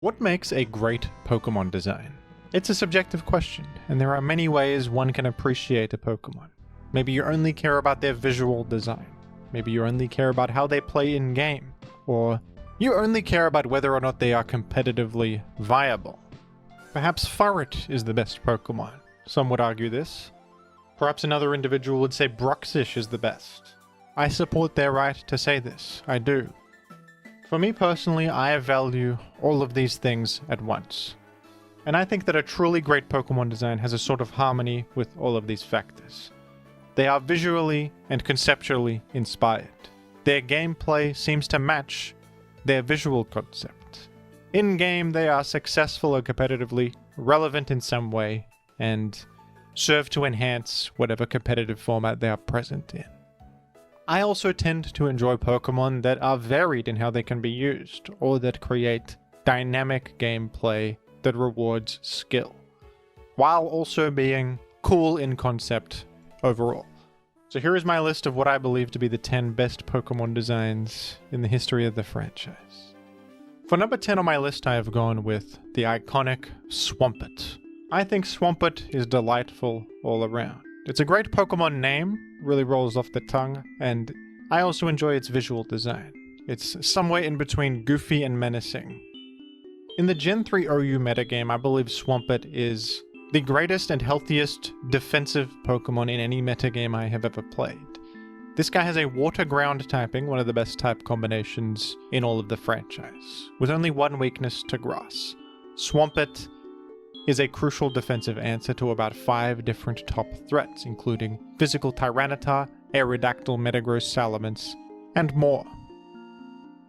What makes a great Pokemon design? It's a subjective question, and there are many ways one can appreciate a Pokemon. Maybe you only care about their visual design. Maybe you only care about how they play in-game. Or you only care about whether or not they are competitively viable. Perhaps Furret is the best Pokemon. Some would argue this. Perhaps another individual would say Bruxish is the best. I support their right to say this. I do. For me personally, I value all of these things at once. And I think that a truly great Pokemon design has a sort of harmony with all of these factors. They are visually and conceptually inspired. Their gameplay seems to match their visual concept. In-game, they are successful or competitively relevant in some way, and serve to enhance whatever competitive format they are present in. I also tend to enjoy Pokemon that are varied in how they can be used, or that create dynamic gameplay that rewards skill, while also being cool in concept overall. So here is my list of what I believe to be the 10 best Pokemon designs in the history of the franchise. For number 10 on my list, I have gone with the iconic Swampert. I think Swampert is delightful all around. It's a great Pokemon name, really rolls off the tongue, and I also enjoy its visual design. It's somewhere in between goofy and menacing. In the Gen 3 OU metagame, I believe Swampert is the greatest and healthiest defensive Pokemon in any metagame I have ever played. This guy has a water-ground typing, one of the best type combinations in all of the franchise, with only one weakness to grass. Swampert is a crucial defensive answer to about 5 different top threats, including physical Tyranitar, Aerodactyl, Metagross, Salamence, and more.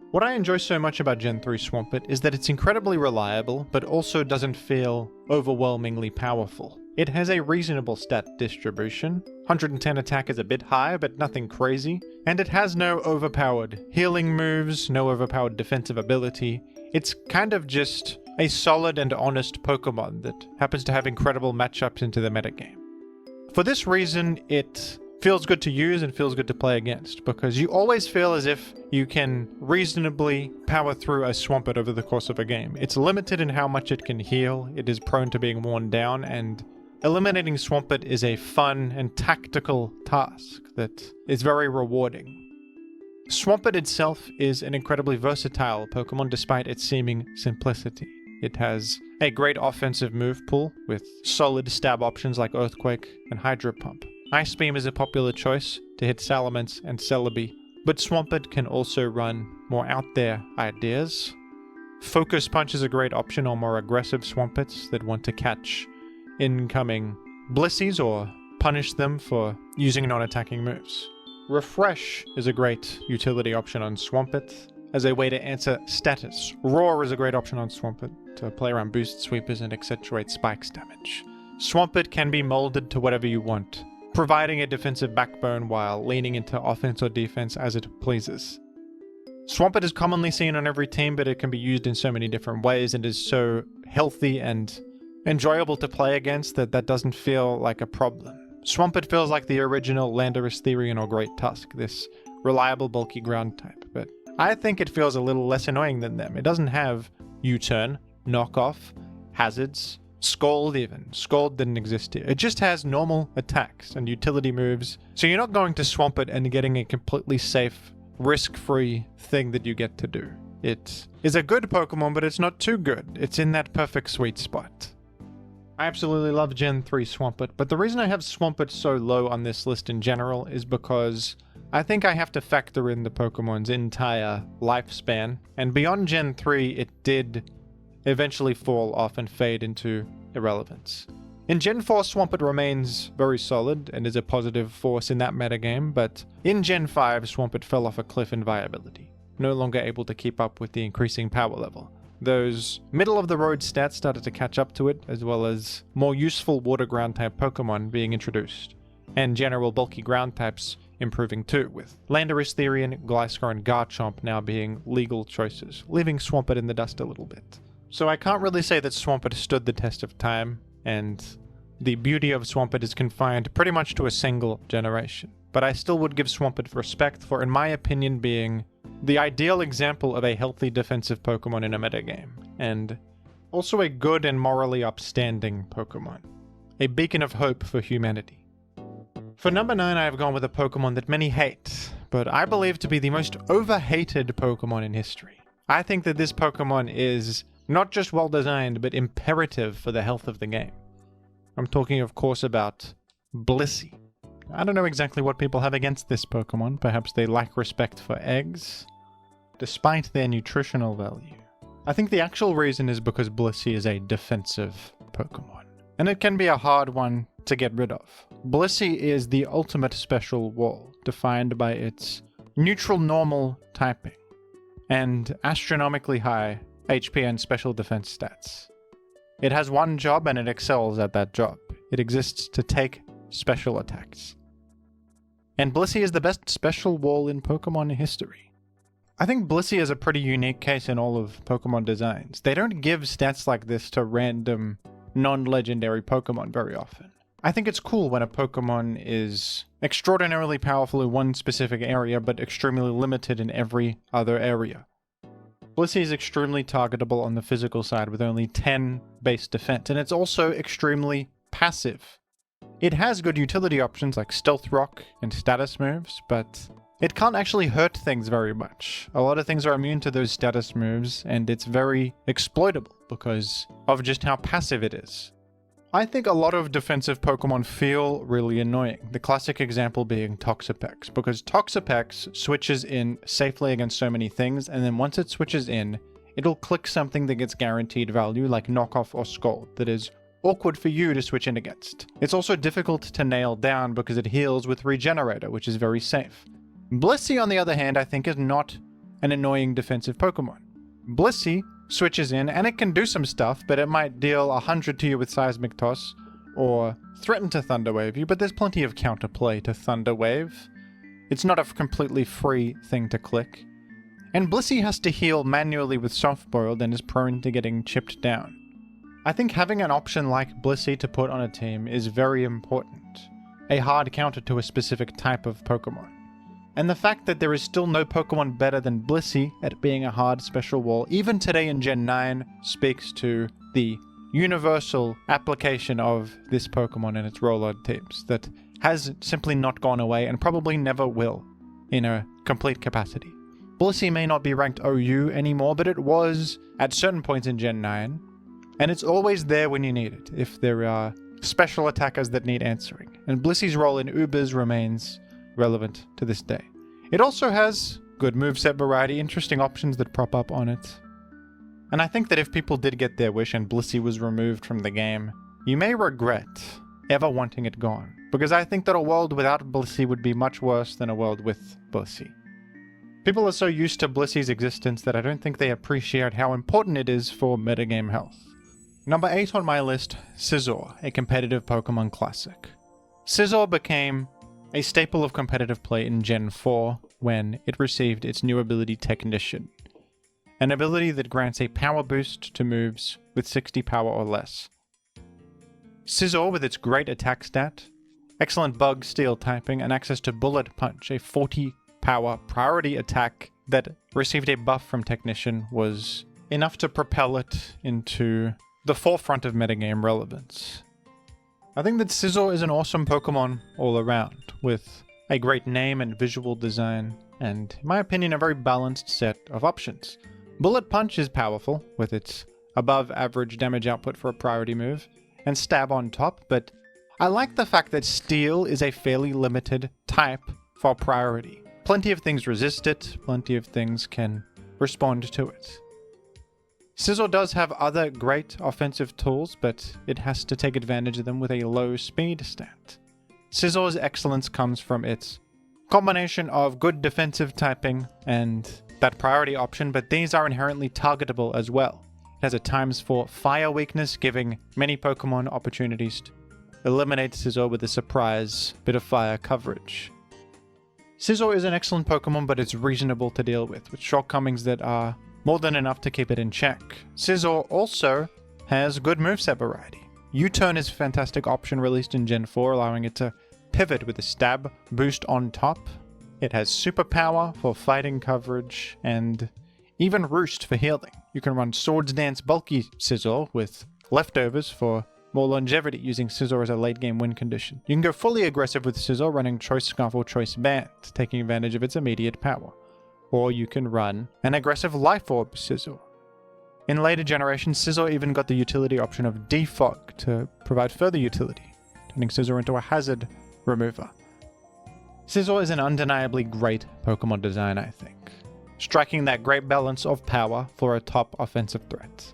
What I enjoy so much about Gen 3 Swampert is that it's incredibly reliable, but also doesn't feel overwhelmingly powerful. It has a reasonable stat distribution. 110 attack is a bit high, but nothing crazy. And it has no overpowered healing moves, no overpowered defensive ability. It's kind of just a solid and honest Pokemon that happens to have incredible matchups into the metagame. For this reason, it feels good to use and feels good to play against, because you always feel as if you can reasonably power through a Swampert over the course of a game. It's limited in how much it can heal, it is prone to being worn down, and eliminating Swampert is a fun and tactical task that is very rewarding. Swampert itself is an incredibly versatile Pokemon despite its seeming simplicity. It has a great offensive move pool with solid stab options like Earthquake and Hydro Pump. Ice Beam is a popular choice to hit Salamence and Celebi, but Swampert can also run more out there ideas. Focus Punch is a great option on more aggressive Swamperts that want to catch incoming Blissies or punish them for using non-attacking moves. Refresh is a great utility option on Swampert as a way to answer status. Roar is a great option on Swampert to play around boost sweepers and accentuate spikes damage. Swampert can be molded to whatever you want, providing a defensive backbone while leaning into offense or defense as it pleases. Swampert is commonly seen on every team, but it can be used in so many different ways and is so healthy and enjoyable to play against that doesn't feel like a problem. Swampert feels like the original Landorus, Therian, or Great Tusk, this reliable bulky ground type, but I think it feels a little less annoying than them. It doesn't have U-turn, knockoff, hazards, Scald even. Scald didn't exist here. It just has normal attacks and utility moves, so you're not going to Swampert and getting a completely safe, risk-free thing that you get to do. It is a good Pokemon, but it's not too good. It's in that perfect sweet spot. I absolutely love Gen 3 Swampert, but the reason I have Swampert so low on this list in general is because I think I have to factor in the Pokemon's entire lifespan, and beyond Gen 3 it did eventually fall off and fade into irrelevance. In Gen 4, Swampert remains very solid and is a positive force in that metagame, but in Gen 5, Swampert fell off a cliff in viability, no longer able to keep up with the increasing power level. Those middle-of-the-road stats started to catch up to it, as well as more useful water-ground type Pokemon being introduced, and general bulky ground types improving too, with Landorus, Therian, Gliscor, and Garchomp now being legal choices, leaving Swampert in the dust a little bit. So I can't really say that Swampert stood the test of time, and the beauty of Swampert is confined pretty much to a single generation. but I still would give Swampert respect for, in my opinion, being the ideal example of a healthy defensive Pokemon in a metagame, and also a good and morally upstanding Pokemon. A beacon of hope for humanity. For number 9, I have gone with a Pokemon that many hate, but I believe to be the most overhated Pokemon in history. I think that this Pokemon is not just well designed, but imperative for the health of the game. I'm talking, of course, about Blissey. I don't know exactly what people have against this Pokemon. Perhaps they lack respect for eggs, despite their nutritional value. I think the actual reason is because Blissey is a defensive Pokemon, and it can be a hard one to get rid of. Blissey is the ultimate special wall, defined by its neutral normal typing, and astronomically high HP and special defense stats. It has one job and it excels at that job. It exists to take special attacks. And Blissey is the best special wall in Pokemon history. I think Blissey is a pretty unique case in all of Pokemon designs. They don't give stats like this to random, non-legendary Pokemon very often. I think it's cool when a Pokemon is extraordinarily powerful in one specific area, but extremely limited in every other area. Blissey is extremely targetable on the physical side with only 10 base defense, and it's also extremely passive. It has good utility options like Stealth Rock and status moves, but it can't actually hurt things very much. A lot of things are immune to those status moves, and it's very exploitable because of just how passive it is. I think a lot of defensive Pokemon feel really annoying, the classic example being Toxapex, because Toxapex switches in safely against so many things, and then once it switches in, it'll click something that gets guaranteed value like Knockoff or Scald that is awkward for you to switch in against. It's also difficult to nail down because it heals with Regenerator, which is very safe. Blissey, on the other hand, I think is not an annoying defensive Pokemon. Blissey switches in, and it can do some stuff, but it might deal 100 to you with Seismic Toss, or threaten to Thunder Wave you, but there's plenty of counterplay to Thunder Wave. It's not a completely free thing to click. And Blissey has to heal manually with Soft Boiled and is prone to getting chipped down. I think having an option like Blissey to put on a team is very important. A hard counter to a specific type of Pokemon. And the fact that there is still no Pokemon better than Blissey at being a hard special wall, even today in Gen 9, speaks to the universal application of this Pokemon and its roll-out teams that has simply not gone away and probably never will in a complete capacity. Blissey may not be ranked OU anymore, but it was at certain points in Gen 9, and it's always there when you need it, if there are special attackers that need answering. And Blissey's role in Ubers remains relevant to this day. It also has good moveset variety, interesting options that prop up on it. And I think that if people did get their wish and Blissey was removed from the game, you may regret ever wanting it gone. Because I think that a world without Blissey would be much worse than a world with Blissey. People are so used to Blissey's existence that I don't think they appreciate how important it is for metagame health. Number 8 on my list, Scizor, a competitive Pokemon classic. Scizor became a staple of competitive play in Gen 4 when it received its new ability Technician, an ability that grants a power boost to moves with 60 power or less. Scizor, with its great attack stat, excellent bug steel typing, and access to Bullet Punch, a 40 power priority attack that received a buff from Technician, was enough to propel it into the forefront of metagame relevance. I think that Scizor is an awesome Pokemon all around, with a great name and visual design, and in my opinion a very balanced set of options. Bullet Punch is powerful, with its above average damage output for a priority move, and Stab on top, but I like the fact that Steel is a fairly limited type for priority. Plenty of things resist it, plenty of things can respond to it. Scizor does have other great offensive tools, but it has to take advantage of them with a low speed stat. Scizor's excellence comes from its combination of good defensive typing and that priority option, but these are inherently targetable as well. It has a ×4 fire weakness, giving many Pokemon opportunities to eliminate Scizor with a surprise bit of fire coverage. Scizor is an excellent Pokemon, but it's reasonable to deal with shortcomings that are more than enough to keep it in check. Scizor also has good moveset variety. U-Turn is a fantastic option released in Gen 4, allowing it to pivot with a stab boost on top. It has superpower for fighting coverage, and even roost for healing. You can run Swords Dance bulky Scizor with leftovers for more longevity, using Scizor as a late game win condition. You can go fully aggressive with Scizor, running Choice Scarf or Choice Band, taking advantage of its immediate power. Or you can run an aggressive Life Orb Scizor. In later generations, Scizor even got the utility option of Defog to provide further utility, turning Scizor into a hazard remover. Scizor is an undeniably great Pokemon design, I think, striking that great balance of power for a top offensive threat,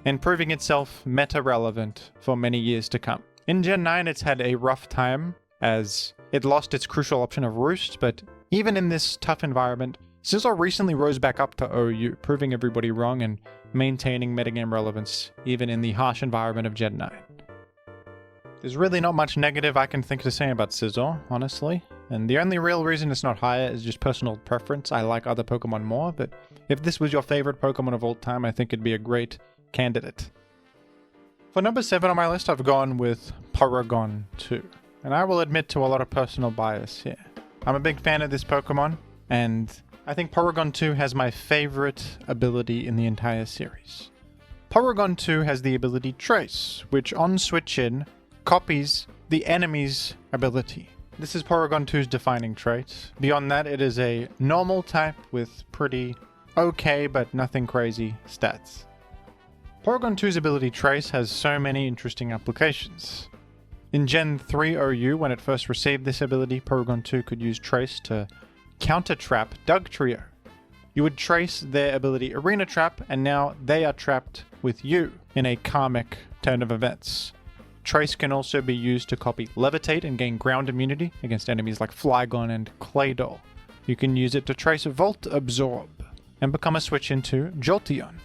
and proving itself meta-relevant for many years to come. In Gen 9, it's had a rough time, as it lost its crucial option of Roost, but even in this tough environment, Scizor recently rose back up to OU, proving everybody wrong and maintaining metagame relevance, even in the harsh environment of Gen 9. There's really not much negative I can think to say about Scizor, honestly, and the only real reason it's not higher is just personal preference. I like other Pokemon more, but if this was your favorite Pokemon of all time, I think it'd be a great candidate. For number 7 on my list, I've gone with Porygon 2, and I will admit to a lot of personal bias here. I'm a big fan of this Pokemon, and I think Porygon 2 has my favorite ability in the entire series. Porygon 2 has the ability Trace, which on switch in copies the enemy's ability. This is Porygon 2's defining trait. Beyond that, it is a normal type with pretty okay but nothing crazy stats. Porygon 2's ability Trace has so many interesting applications. In Gen 3 OU, when it first received this ability, Porygon 2 could use Trace to counter-trap Dugtrio. You would trace their ability Arena Trap, and now they are trapped with you in a karmic turn of events. Trace can also be used to copy Levitate and gain ground immunity against enemies like Flygon and Claydol. You can use it to trace Volt Absorb and become a switch into Jolteon.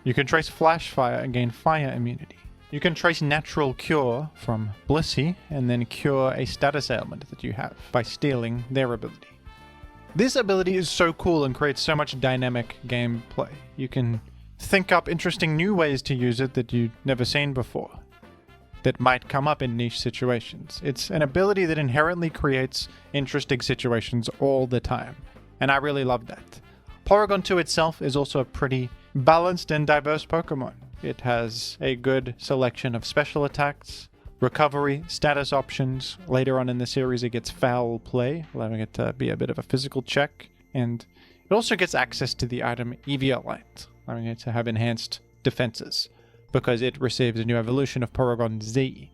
You can trace Flash Fire and gain fire immunity. You can trace Natural Cure from Blissey and then cure a status ailment that you have by stealing their ability. This ability is so cool and creates so much dynamic gameplay. You can think up interesting new ways to use it that you've never seen before, that might come up in niche situations. It's an ability that inherently creates interesting situations all the time, and I really love that. Porygon 2 itself is also a pretty balanced and diverse Pokemon. It has a good selection of special attacks, recovery, status options. Later on in the series it gets Foul Play, allowing it to be a bit of a physical check, and it also gets access to the item Eviolite, allowing it to have enhanced defenses, because it receives a new evolution of Porygon Z.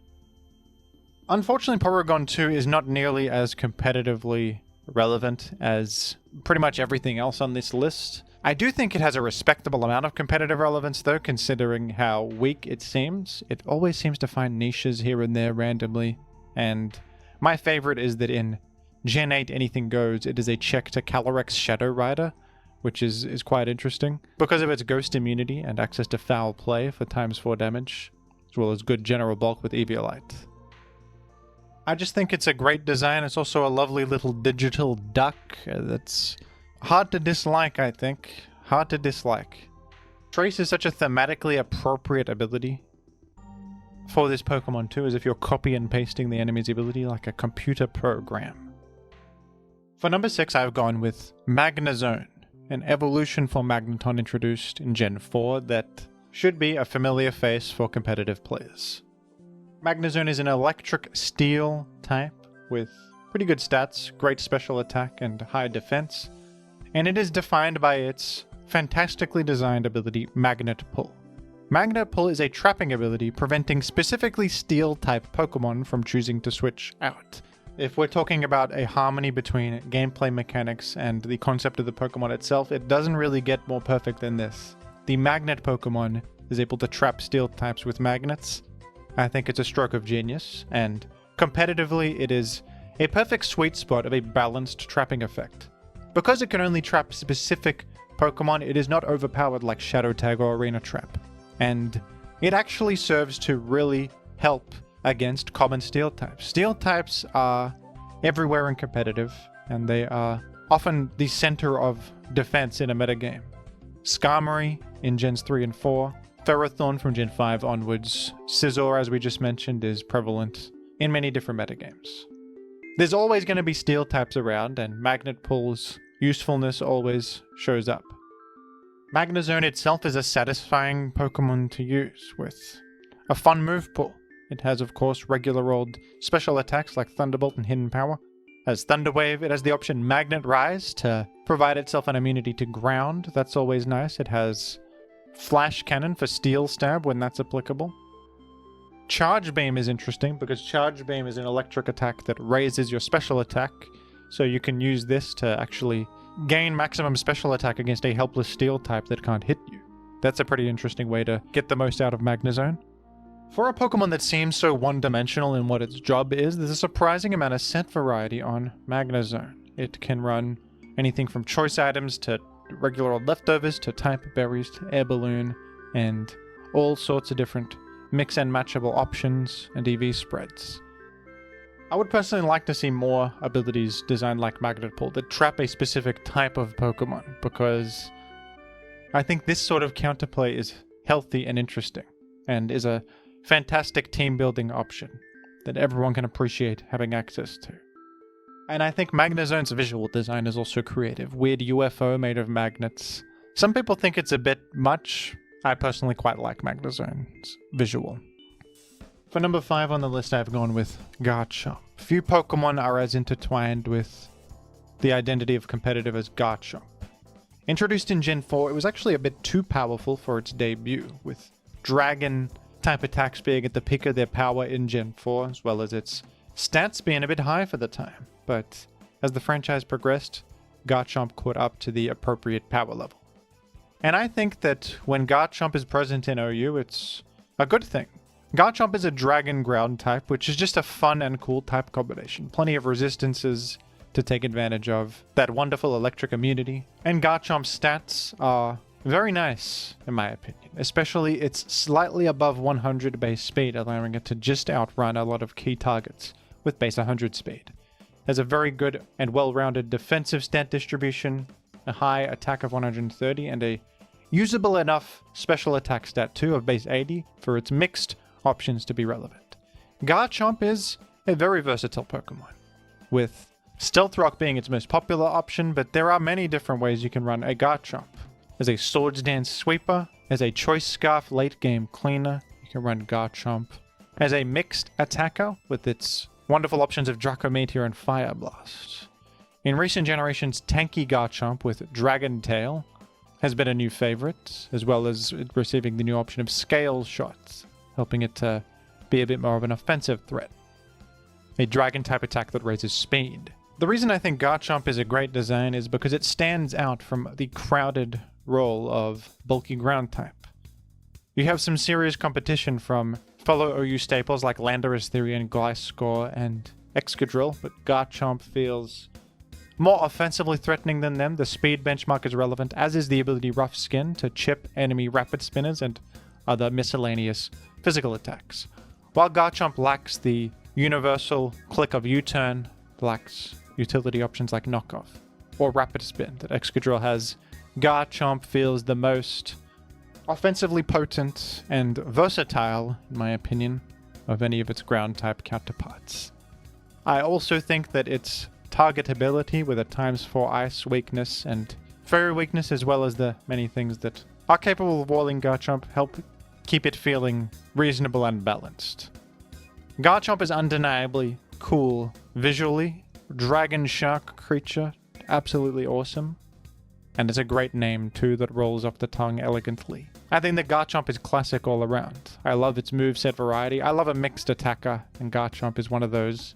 Unfortunately, Porygon 2 is not nearly as competitively relevant as pretty much everything else on this list. I do think it has a respectable amount of competitive relevance though, considering how weak it seems. It always seems to find niches here and there randomly, and my favorite is that in Gen 8 Anything Goes, it is a check to Calyrex Shadow Rider, which is quite interesting, because of its ghost immunity and access to Foul Play for ×4 damage, as well as good general bulk with Eviolite. I just think it's a great design. It's also a lovely little digital duck that's hard to dislike, I think. Hard to dislike. Trace is such a thematically appropriate ability for this Pokemon too, as if you're copy and pasting the enemy's ability like a computer program. For number 6, I've gone with Magnezone, an evolution for Magneton introduced in Gen 4 that should be a familiar face for competitive players. Magnezone is an electric steel type with pretty good stats, great special attack, and high defense, and it is defined by its fantastically designed ability Magnet Pull. Magnet Pull is a trapping ability preventing specifically steel-type Pokemon from choosing to switch out. If we're talking about a harmony between gameplay mechanics and the concept of the Pokemon itself, it doesn't really get more perfect than this. The Magnet Pokemon is able to trap steel types with magnets. I think it's a stroke of genius, and competitively it is a perfect sweet spot of a balanced trapping effect. Because it can only trap specific Pokemon, it is not overpowered like Shadow Tag or Arena Trap, and it actually serves to really help against common steel types. Steel types are everywhere in competitive, and they are often the center of defense in a metagame. Skarmory in Gens 3 and 4, Ferrothorn from Gen 5 onwards, Scizor, as we just mentioned, is prevalent in many different metagames. There's always going to be steel types around, and Magnet Pull's usefulness always shows up. Magnezone itself is a satisfying Pokemon to use, with a fun move pool. It has, of course, regular old special attacks like Thunderbolt and Hidden Power. As Thunder Wave, it has the option Magnet Rise to provide itself an immunity to ground. That's always nice. It has Flash Cannon for Steel Stab when that's applicable. Charge Beam is interesting because Charge Beam is an electric attack that raises your special attack, so you can use this to actually gain maximum special attack against a helpless steel type that can't hit you. That's a pretty interesting way to get the most out of Magnezone. For a Pokemon that seems so one-dimensional in what its job is, there's a surprising amount of set variety on Magnezone. It can run anything from choice items to regular old leftovers to type berries to air balloon and all sorts of different mix and matchable options and EV spreads. I would personally like to see more abilities designed like Magnet Pull that trap a specific type of Pokemon, because I think this sort of counterplay is healthy and interesting and is a fantastic team building option that everyone can appreciate having access to. And I think Magnezone's visual design is also creative. Weird UFO made of magnets. Some people think it's a bit much. I personally quite like Magnezone's visual. For number 5 on the list, I've gone with Garchomp. Few Pokemon are as intertwined with the identity of competitive as Garchomp. Introduced in Gen 4, it was actually a bit too powerful for its debut, with Dragon-type attacks being at the peak of their power in Gen 4, as well as its stats being a bit high for the time. But as the franchise progressed, Garchomp caught up to the appropriate power level. And I think that when Garchomp is present in OU, it's a good thing. Garchomp is a Dragon Ground type, which is just a fun and cool type combination. Plenty of resistances to take advantage of that wonderful electric immunity. And Garchomp's stats are very nice, in my opinion. Especially its slightly above 100 base speed, allowing it to just outrun a lot of key targets with base 100 speed. Has a very good and well-rounded defensive stat distribution, a high attack of 130, and a usable enough special attack stat too of base 80 for its mixed options to be relevant. Garchomp is a very versatile Pokemon, with Stealth Rock being its most popular option, but there are many different ways you can run a Garchomp. As a Swords Dance Sweeper, as a Choice Scarf late game cleaner, you can run Garchomp. As a mixed attacker with its wonderful options of Draco Meteor and Fire Blast. In recent generations, tanky Garchomp with Dragon Tail has been a new favorite, as well as receiving the new option of Scale Shots, helping it to be a bit more of an offensive threat. A Dragon-type attack that raises speed. The reason I think Garchomp is a great design is because it stands out from the crowded role of bulky ground type. You have some serious competition from fellow OU staples like Landorus, Therian, Gliscor, and Excadrill, but Garchomp feels more offensively threatening than them. The speed benchmark is relevant, as is the ability Rough Skin to chip enemy Rapid Spinners and other miscellaneous physical attacks. While Garchomp lacks the universal click of U-turn, lacks utility options like Knockoff or Rapid Spin that Excadrill has, Garchomp feels the most offensively potent and versatile, in my opinion, of any of its ground-type counterparts. I also think that its targetability with a ×4 ice weakness and fairy weakness, as well as the many things that are capable of walling Garchomp, help keep it feeling reasonable and balanced. Garchomp is undeniably cool visually. Dragon Shark creature, absolutely awesome. And it's a great name too that rolls off the tongue elegantly. I think that Garchomp is classic all around. I love its moveset variety. I love a mixed attacker, and Garchomp is one of those.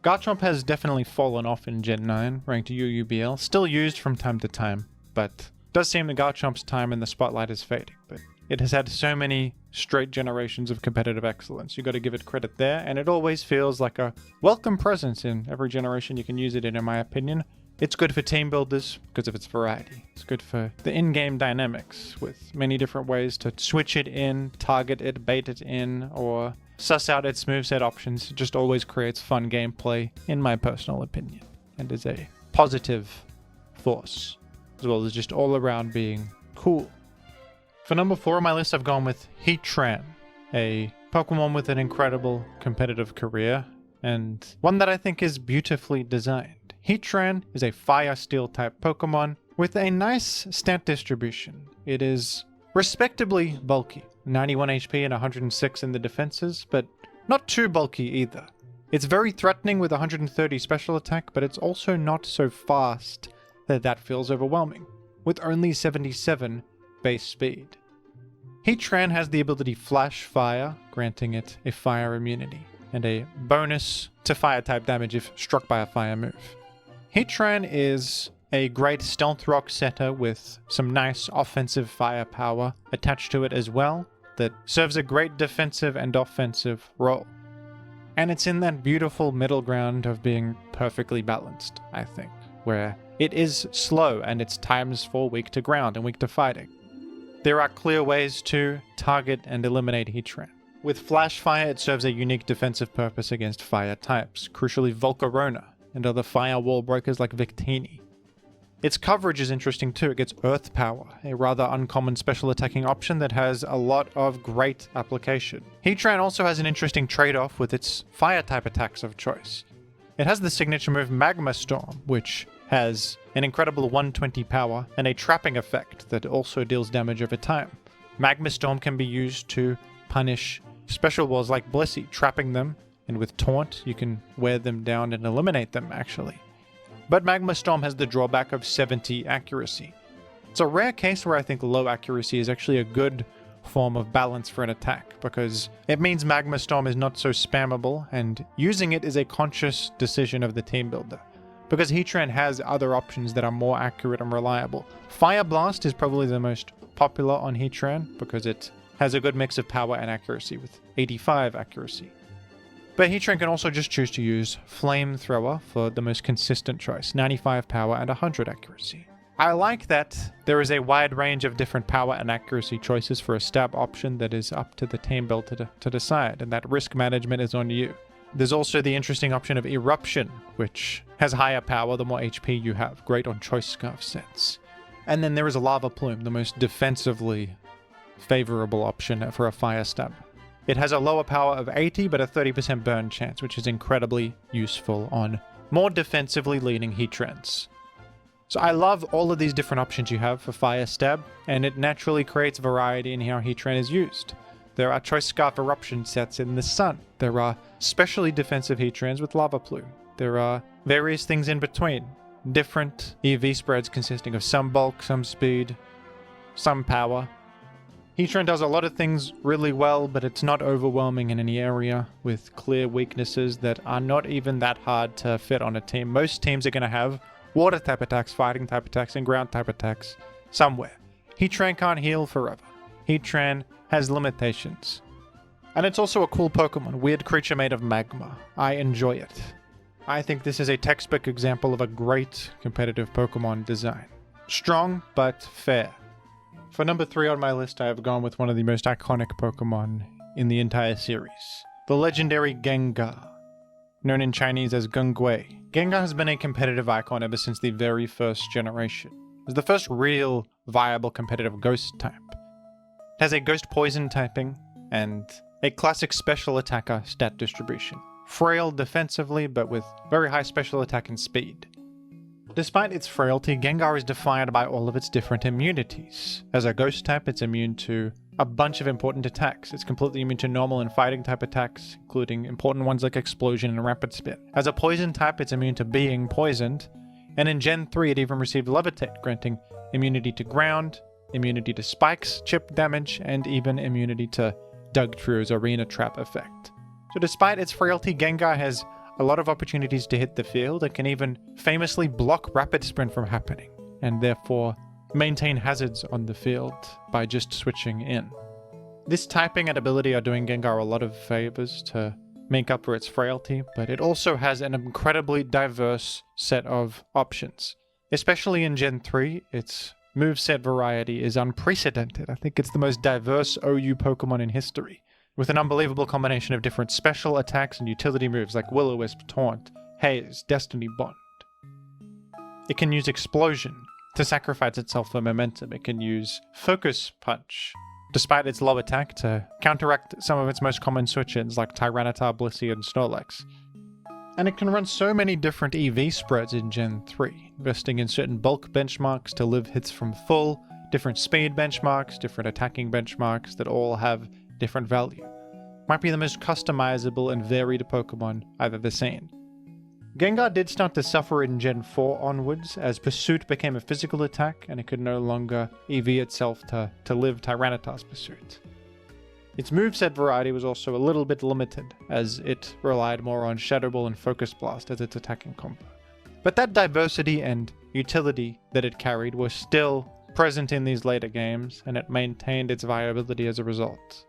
Garchomp has definitely fallen off in Gen 9, ranked UUBL, still used from time to time, but does seem that Garchomp's time in the spotlight is fading. But it has had so many straight generations of competitive excellence. You got to give it credit there, and it always feels like a welcome presence in every generation you can use it in my opinion. It's good for team builders because of its variety. It's good for the in-game dynamics with many different ways to switch it in, target it, bait it in, or suss out its moveset options. It just always creates fun gameplay, in my personal opinion, and is a positive force, as well as just all around being cool. For number 4 on my list, I've gone with Heatran, a Pokemon with an incredible competitive career, and one that I think is beautifully designed. Heatran is a Fire-Steel type Pokemon with a nice stat distribution. It is respectably bulky, 91 HP and 106 in the defenses, but not too bulky either. It's very threatening with 130 special attack, but it's also not so fast that feels overwhelming, with only 77 base speed. Heatran has the ability Flash Fire, granting it a fire immunity, and a bonus to fire type damage if struck by a fire move. Heatran is a great stealth rock setter with some nice offensive firepower attached to it as well, that serves a great defensive and offensive role. And it's in that beautiful middle ground of being perfectly balanced, I think, where it is slow and its times fall weak to ground and weak to fighting. There are clear ways to target and eliminate Heatran. With Flash Fire, it serves a unique defensive purpose against fire types, crucially Volcarona and other fire wall breakers like Victini. Its coverage is interesting too. It gets Earth Power, a rather uncommon special attacking option that has a lot of great application. Heatran also has an interesting trade-off with its fire type attacks of choice. It has the signature move Magma Storm, which has an incredible 120 power and a trapping effect that also deals damage over time. Magma Storm can be used to punish special walls like Blissey, trapping them, and with Taunt you can wear them down and eliminate them actually. But Magma Storm has the drawback of 70 accuracy. It's a rare case where I think low accuracy is actually a good form of balance for an attack, because it means Magma Storm is not so spammable, and using it is a conscious decision of the team builder, because Heatran has other options that are more accurate and reliable. Fire Blast is probably the most popular on Heatran, because it has a good mix of power and accuracy with 85 accuracy. But Heatran can also just choose to use Flamethrower for the most consistent choice, 95 power and 100 accuracy. I like that there is a wide range of different power and accuracy choices for a stab option that is up to the team builder to decide, and that risk management is on you. There's also the interesting option of Eruption, which has higher power the more HP you have, great on Choice Scarf sets. And then there is a Lava Plume, the most defensively favorable option for a fire stab. It has a lower power of 80 but a 30% burn chance, which is incredibly useful on more defensively leaning Heatrans. So I love all of these different options you have for Fire Stab, and it naturally creates variety in how Heatran is used. There are Choice Scarf Eruption sets in the Sun. There are specially defensive Heatrans with Lava Plume. There are various things in between. Different EV spreads consisting of some bulk, some speed, some power. Heatran does a lot of things really well, but it's not overwhelming in any area, with clear weaknesses that are not even that hard to fit on a team. Most teams are going to have water type attacks, fighting type attacks, and ground type attacks somewhere. Heatran can't heal forever. Heatran has limitations. And it's also a cool Pokemon, weird creature made of magma. I enjoy it. I think this is a textbook example of a great competitive Pokemon design. Strong, but fair. For number 3 on my list, I have gone with one of the most iconic Pokemon in the entire series. The legendary Gengar, known in Chinese as Gengui. Gengar has been a competitive icon ever since the very first generation. It was the first real viable competitive ghost type. It has a ghost poison typing and a classic special attacker stat distribution. Frail defensively, but with very high special attack and speed. Despite its frailty, Gengar is defined by all of its different immunities. As a ghost type, it's immune to a bunch of important attacks. It's completely immune to normal and fighting type attacks, including important ones like Explosion and Rapid Spin. As a poison type, it's immune to being poisoned. And in Gen 3, it even received Levitate, granting immunity to ground, immunity to spikes, chip damage, and even immunity to Dugtrio's Arena Trap effect. So despite its frailty, Gengar has a lot of opportunities to hit the field and can even famously block Rapid Sprint from happening, and therefore maintain hazards on the field by just switching in. This typing and ability are doing Gengar a lot of favors to make up for its frailty, but it also has an incredibly diverse set of options. Especially in Gen 3, its moveset variety is unprecedented. I think it's the most diverse OU Pokemon in history, with an unbelievable combination of different special attacks and utility moves like Will-O-Wisp, Taunt, Haze, Destiny Bond. It can use Explosion to sacrifice itself for momentum. It can use Focus Punch despite its low attack, to counteract some of its most common switch-ins like Tyranitar, Blissey, and Snorlax. And it can run so many different EV spreads in Gen 3, investing in certain bulk benchmarks to live hits from full, different speed benchmarks, different attacking benchmarks that all have different value. Might be the most customizable and varied Pokemon I've ever seen. Gengar did start to suffer in Gen 4 onwards, as Pursuit became a physical attack and it could no longer EV itself to live Tyranitar's Pursuit. Its moveset variety was also a little bit limited, as it relied more on Shadow Ball and Focus Blast as its attacking combo. But that diversity and utility that it carried was still present in these later games, and it maintained its viability as a result.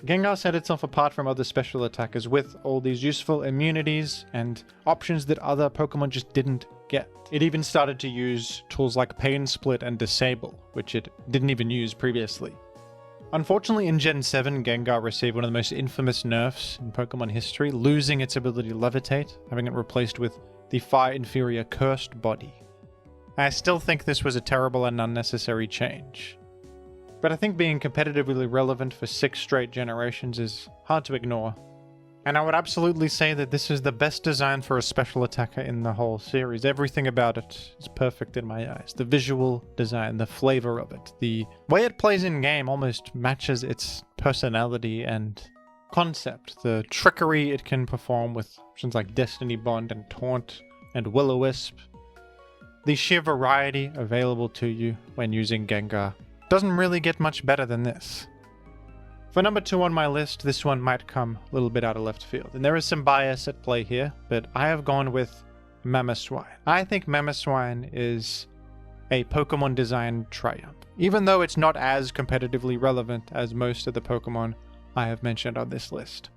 Gengar set itself apart from other special attackers with all these useful immunities and options that other Pokemon just didn't get. It even started to use tools like Pain Split and Disable, which it didn't even use previously. Unfortunately, in Gen 7, Gengar received one of the most infamous nerfs in Pokemon history, losing its ability to levitate, having it replaced with the far inferior Cursed Body. I still think this was a terrible and unnecessary change, but I think being competitively relevant for 6 straight generations is hard to ignore. And I would absolutely say that this is the best design for a special attacker in the whole series. Everything about it is perfect in my eyes. The visual design, the flavor of it, the way it plays in game almost matches its personality and concept. The trickery it can perform with options like Destiny Bond and Taunt and Will-O-Wisp. The sheer variety available to you when using Gengar doesn't really get much better than this. For number 2 on my list, this one might come a little bit out of left field, and there is some bias at play here, but I have gone with Mamoswine. I think Mamoswine is a Pokemon design triumph, even though it's not as competitively relevant as most of the Pokemon I have mentioned on this list.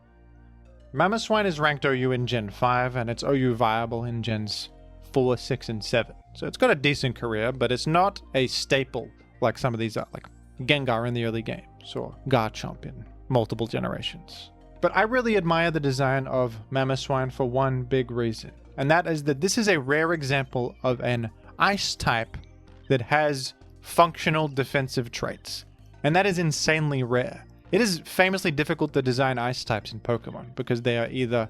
Mamoswine is ranked OU in Gen 5, and it's OU viable in Gens 4, 6, and 7. So it's got a decent career, but it's not a staple like some of these are, like Gengar in the early games, or Garchomp in multiple generations. But I really admire the design of Mamoswine for one big reason, and that is that this is a rare example of an ice type that has functional defensive traits, and that is insanely rare. It is famously difficult to design ice types in Pokemon, because they are either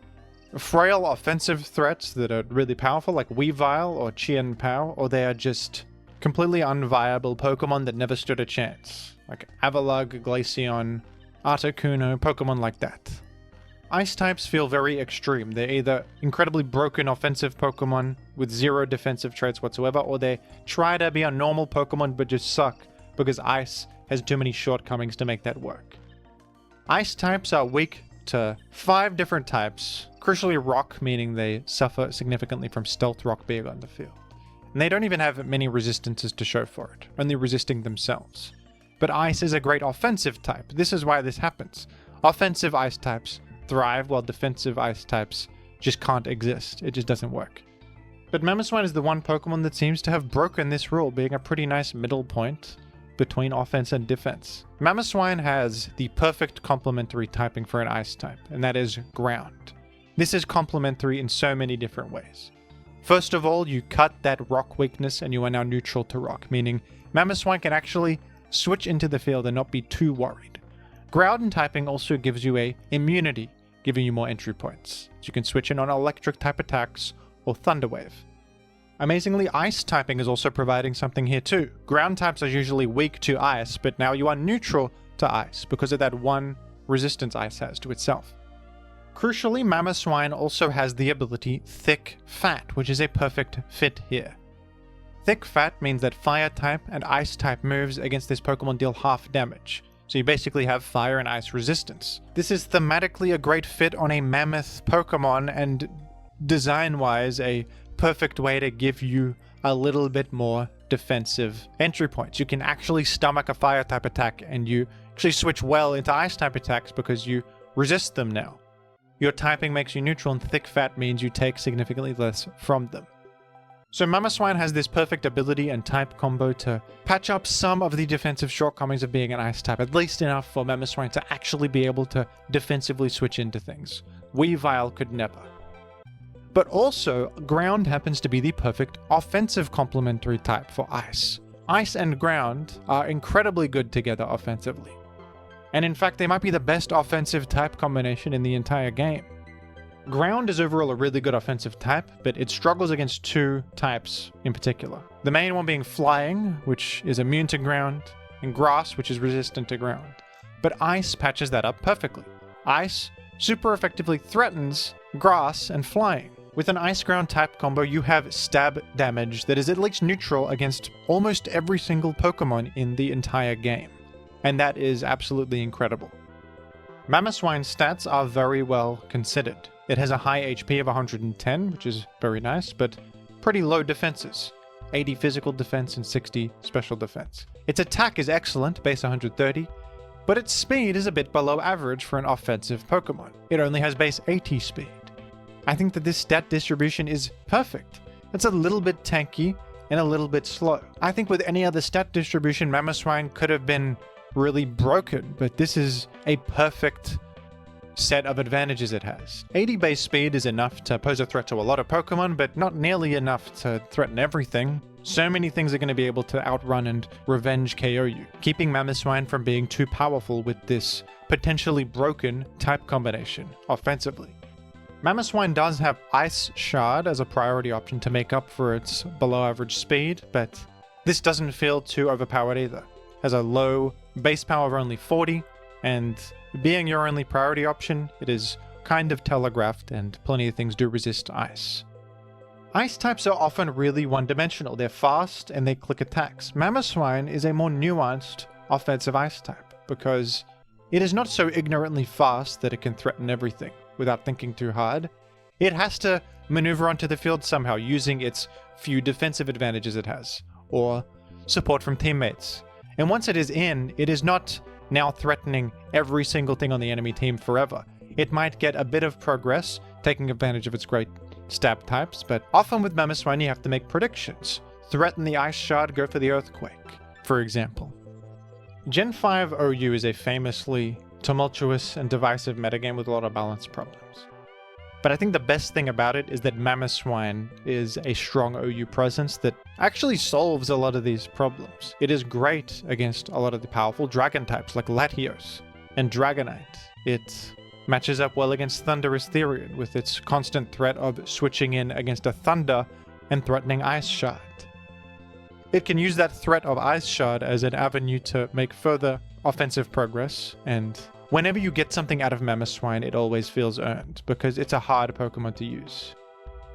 frail offensive threats that are really powerful, like Weavile or Chien-Pao, or they are just completely unviable Pokemon that never stood a chance, like Avalugg, Glaceon, Articuno, Pokemon like that. Ice types feel very extreme. They're either incredibly broken offensive Pokemon with 0 defensive traits whatsoever, or they try to be a normal Pokemon but just suck because Ice has too many shortcomings to make that work. Ice types are weak to 5 different types, crucially Rock, meaning they suffer significantly from Stealth Rock being on the field. And they don't even have many resistances to show for it, only resisting themselves. But Ice is a great offensive type. This is why this happens. Offensive Ice types thrive, while defensive Ice types just can't exist. It just doesn't work. But Mamoswine is the one Pokemon that seems to have broken this rule, being a pretty nice middle point between offense and defense. Mamoswine has the perfect complementary typing for an Ice type, and that is Ground. This is complementary in so many different ways. First of all, you cut that Rock weakness and you are now neutral to Rock, meaning Mamoswine can actually switch into the field and not be too worried. Ground typing also gives you a immunity, giving you more entry points, so you can switch in on electric type attacks or Thunder Wave. Amazingly, Ice typing is also providing something here too. Ground types are usually weak to Ice, but now you are neutral to Ice because of that one resistance Ice has to itself. Crucially, Mamoswine also has the ability Thick Fat, which is a perfect fit here. Thick Fat means that Fire type and Ice type moves against this Pokemon deal half damage, so you basically have Fire and Ice resistance. This is thematically a great fit on a Mammoth Pokemon, and design-wise a perfect way to give you a little bit more defensive entry points. You can actually stomach a Fire type attack, and you actually switch well into Ice type attacks because you resist them now. Your typing makes you neutral, and Thick Fat means you take significantly less from them. So Mamoswine has this perfect ability and type combo to patch up some of the defensive shortcomings of being an Ice type, at least enough for Mamoswine to actually be able to defensively switch into things. Weavile could never. But also, Ground happens to be the perfect offensive complementary type for Ice. Ice and Ground are incredibly good together offensively. And in fact, they might be the best offensive type combination in the entire game. Ground is overall a really good offensive type, but it struggles against two types in particular. The main one being flying, which is immune to ground, and grass, which is resistant to ground. But ice patches that up perfectly. Ice super effectively threatens grass and flying. With an ice ground type combo, you have stab damage that is at least neutral against almost every single Pokemon in the entire game. And that is absolutely incredible. Mamoswine's stats are very well considered. It has a high HP of 110, which is very nice, but pretty low defenses. 80 physical defense and 60 special defense. Its attack is excellent, base 130, but its speed is a bit below average for an offensive Pokemon. It only has base 80 speed. I think that this stat distribution is perfect. It's a little bit tanky and a little bit slow. I think with any other stat distribution, Mamoswine could have been really broken, but this is a perfect set of advantages it has. 80 base speed is enough to pose a threat to a lot of Pokemon, but not nearly enough to threaten everything. So many things are going to be able to outrun and revenge KO you, keeping Mamoswine from being too powerful with this potentially broken type combination offensively. Mamoswine does have Ice Shard as a priority option to make up for its below average speed, but this doesn't feel too overpowered either. Has a low base power of only 40, and being your only priority option, it is kind of telegraphed, and plenty of things do resist ice. Ice types are often really one-dimensional. They're fast and they click attacks. Mamoswine is a more nuanced offensive ice type because it is not so ignorantly fast that it can threaten everything without thinking too hard. It has to maneuver onto the field somehow using its few defensive advantages it has, or support from teammates. And once it is in, it is not now threatening every single thing on the enemy team forever. It might get a bit of progress, taking advantage of its great stab types, but often with Mamoswine you have to make predictions. Threaten the Ice Shard, go for the Earthquake, for example. Gen 5 OU is a famously tumultuous and divisive metagame with a lot of balance problems. But I think the best thing about it is that Mamoswine is a strong OU presence that actually solves a lot of these problems. It is great against a lot of the powerful dragon types like Latios and Dragonite. It matches up well against Thundurus Therian with its constant threat of switching in against a Thunder and threatening Ice Shard. It can use that threat of Ice Shard as an avenue to make further offensive progress, and whenever you get something out of Mamoswine, it always feels earned, because it's a hard Pokemon to use.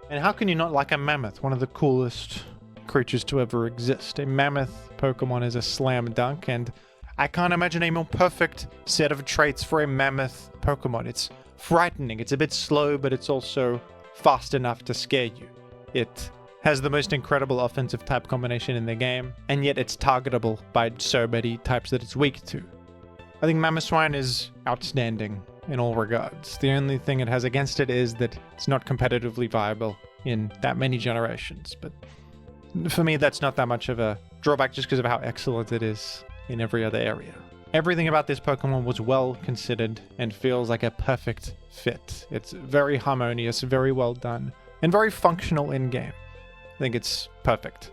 And how can you not like a Mammoth, one of the coolest creatures to ever exist? A Mammoth Pokemon is a slam dunk, and I can't imagine a more perfect set of traits for a Mammoth Pokemon. It's frightening, it's a bit slow, but it's also fast enough to scare you. It has the most incredible offensive type combination in the game, and yet it's targetable by so many types that it's weak to. I think Mamoswine is outstanding in all regards. The only thing it has against it is that it's not competitively viable in that many generations, but for me that's not that much of a drawback just because of how excellent it is in every other area. Everything about this Pokemon was well considered and feels like a perfect fit. It's very harmonious, very well done, and very functional in-game. I think it's perfect.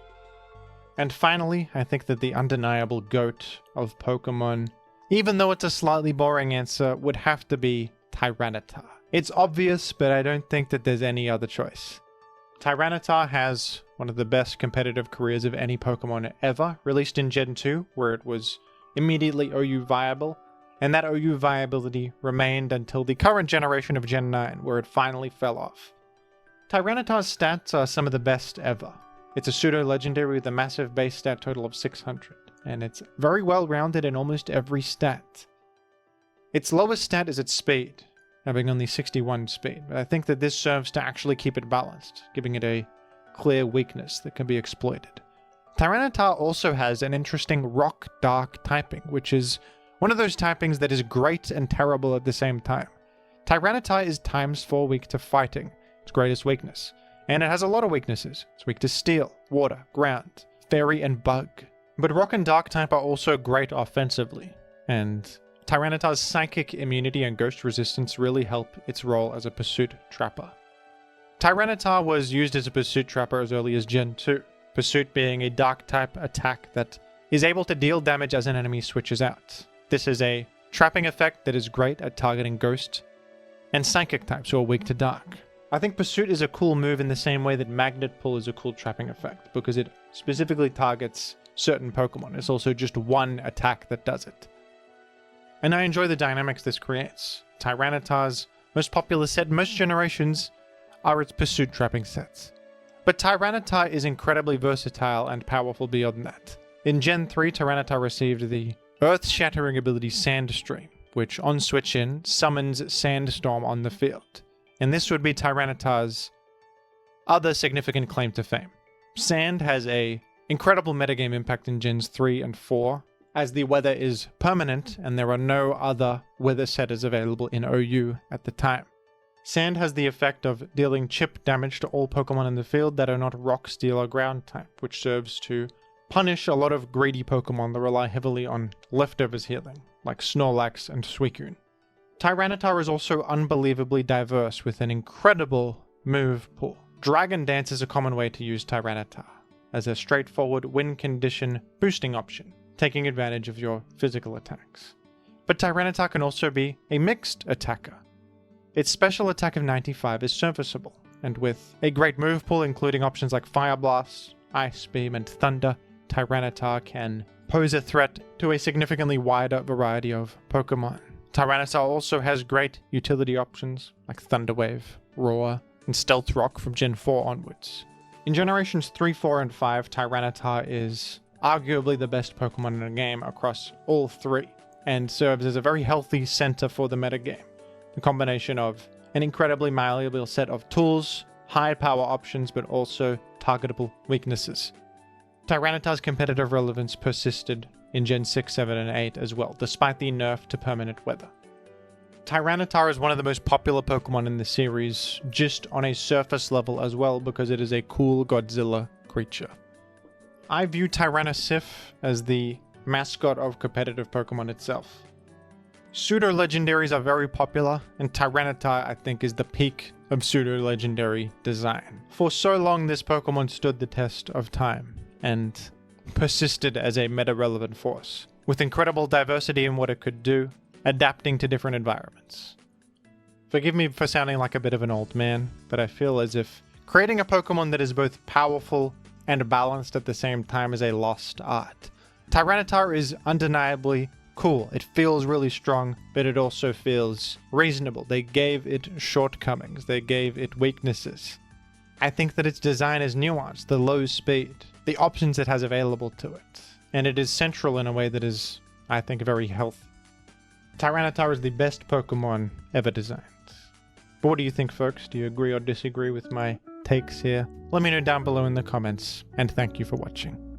And finally, I think that the undeniable GOAT of Pokemon, even though it's a slightly boring answer, would have to be Tyranitar. It's obvious, but I don't think that there's any other choice. Tyranitar has one of the best competitive careers of any Pokemon ever, released in Gen 2, where it was immediately OU viable, and that OU viability remained until the current generation of Gen 9, where it finally fell off. Tyranitar's stats are some of the best ever. It's a pseudo-legendary with a massive base stat total of 600, and it's very well rounded in almost every stat. Its lowest stat is its speed, having only 61 speed, but I think that this serves to actually keep it balanced, giving it a clear weakness that can be exploited. Tyranitar also has an interesting Rock-Dark typing, which is one of those typings that is great and terrible at the same time. Tyranitar is ×4 weak to fighting, its greatest weakness, and it has a lot of weaknesses. It's weak to steel, water, ground, fairy, and bug. But Rock and Dark type are also great offensively, and Tyranitar's psychic immunity and ghost resistance really help its role as a pursuit trapper. Tyranitar was used as a pursuit trapper as early as Gen 2, Pursuit being a dark type attack that is able to deal damage as an enemy switches out. This is a trapping effect that is great at targeting ghost, and psychic types who are weak to dark. I think Pursuit is a cool move in the same way that Magnet Pull is a cool trapping effect, because it specifically targets certain Pokemon. It's also just one attack that does it. And I enjoy the dynamics this creates. Tyranitar's most popular set most generations are its Pursuit trapping sets. But Tyranitar is incredibly versatile and powerful beyond that. In Gen 3, Tyranitar received the earth-shattering ability Sandstream, which on switch in summons Sandstorm on the field. And this would be Tyranitar's other significant claim to fame. Sand has a incredible metagame impact in Gens 3 and 4, as the weather is permanent and there are no other weather setters available in OU at the time. Sand has the effect of dealing chip damage to all Pokemon in the field that are not Rock, Steel, or Ground type, which serves to punish a lot of greedy Pokemon that rely heavily on leftovers healing, like Snorlax and Suicune. Tyranitar is also unbelievably diverse with an incredible move pool. Dragon Dance is a common way to use Tyranitar, as a straightforward win condition boosting option, taking advantage of your physical attacks. But Tyranitar can also be a mixed attacker. Its special attack of 95 is serviceable, and with a great move pool including options like Fire Blast, Ice Beam, and Thunder, Tyranitar can pose a threat to a significantly wider variety of Pokemon. Tyranitar also has great utility options like Thunder Wave, Roar, and Stealth Rock from Gen 4 onwards. In Generations 3, 4, and 5, Tyranitar is arguably the best Pokemon in the game across all three, and serves as a very healthy center for the metagame. A combination of an incredibly malleable set of tools, high power options, but also targetable weaknesses. Tyranitar's competitive relevance persisted in Gen 6, 7, and 8 as well, despite the nerf to permanent weather. Tyranitar is one of the most popular Pokemon in the series, just on a surface level as well, because it is a cool Godzilla creature. I view Tyrannosif as the mascot of competitive Pokemon itself. Pseudo-legendaries are very popular, and Tyranitar, I think, is the peak of pseudo-legendary design. For so long, this Pokemon stood the test of time, and persisted as a meta-relevant force, with incredible diversity in what it could do, adapting to different environments. Forgive me for sounding like a bit of an old man, but I feel as if creating a Pokemon that is both powerful and balanced at the same time is a lost art. Tyranitar is undeniably cool. It feels really strong, but it also feels reasonable. They gave it shortcomings. They gave it weaknesses. I think that its design is nuanced, the low speed, the options it has available to it, and it is central in a way that is, I think, very healthy. Tyranitar is the best Pokemon ever designed. But what do you think, folks? Do you agree or disagree with my takes here? Let me know down below in the comments, and thank you for watching.